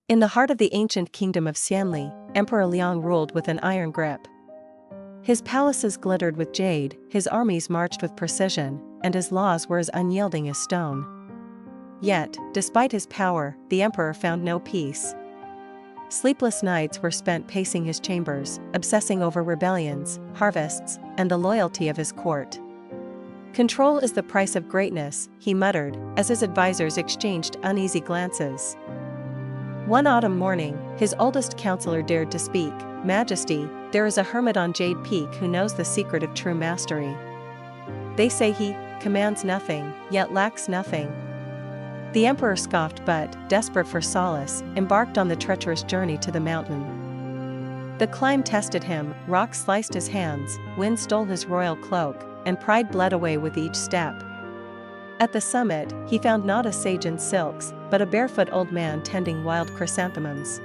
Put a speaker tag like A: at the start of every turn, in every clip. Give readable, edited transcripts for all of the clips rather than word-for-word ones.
A: In the heart of the ancient kingdom of Xianli, Emperor Liang ruled with an iron grip. His palaces glittered with jade, his armies marched with precision, and his laws were as unyielding as stone. Yet, despite his power, the emperor found no peace. Sleepless nights were spent pacing his chambers, obsessing over rebellions, harvests, and the loyalty of his court. "Control is the price of greatness," he muttered, as his advisors exchanged uneasy glances. One autumn morning, his oldest counselor dared to speak. "Majesty, there is a hermit on Jade Peak who knows the secret of true mastery. They say he commands nothing, yet lacks nothing." The emperor scoffed but, desperate for solace, embarked on the treacherous journey to the mountain. The climb tested him, rocks sliced his hands, wind stole his royal cloak, and pride bled away with each step. At the summit, he found not a sage in silks, but a barefoot old man tending wild chrysanthemums.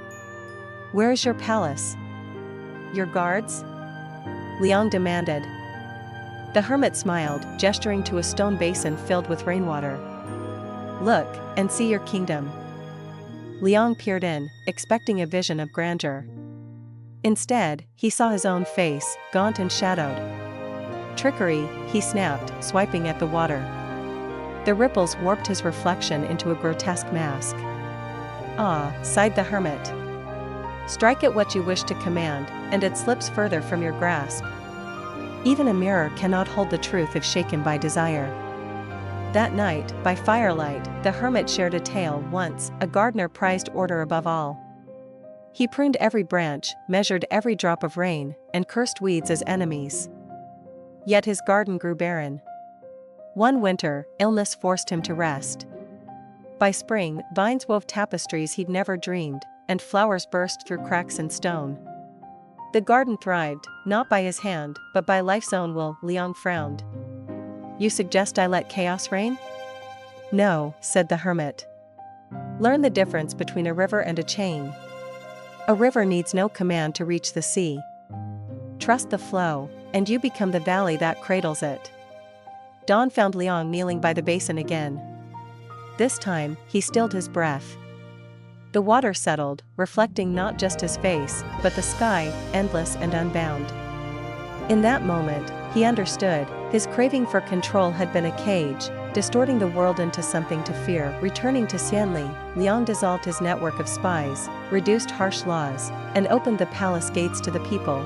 A: "Where is your palace? Your guards?" Liang demanded. The hermit smiled, gesturing to a stone basin filled with rainwater. "Look, and see your kingdom." Liang peered in, expecting a vision of grandeur. Instead, he saw his own face, gaunt and shadowed. "Trickery," he snapped, swiping at the water. The ripples warped his reflection into a grotesque mask. "Ah," sighed the hermit. "Strike at what you wish to command, and it slips further from your grasp. Even a mirror cannot hold the truth if shaken by desire." That night, by firelight, the hermit shared a tale. Once, a gardener prized order above all. He pruned every branch, measured every drop of rain, and cursed weeds as enemies. Yet his garden grew barren. One winter, illness forced him to rest. By spring, vines wove tapestries he'd never dreamed, and flowers burst through cracks in stone. The garden thrived, not by his hand, but by life's own will. Liang frowned. "You suggest I let chaos reign?" "No," said the hermit. "Learn the difference between a river and a chain. A river needs no command to reach the sea. Trust the flow, and you become the valley that cradles it." Dawn found Liang kneeling by the basin again. This time, he stilled his breath. The water settled, reflecting not just his face, but the sky, endless and unbound. In that moment, he understood, his craving for control had been a cage, distorting the world into something to fear. Returning to Xianli, Liang dissolved his network of spies, reduced harsh laws, and opened the palace gates to the people.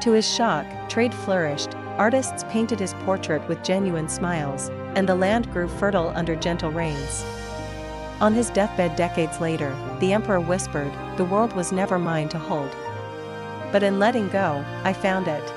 A: To his shock, trade flourished, artists painted his portrait with genuine smiles, and the land grew fertile under gentle rains. On his deathbed decades later, the emperor whispered, "The world was never mine to hold. But in letting go, I found it."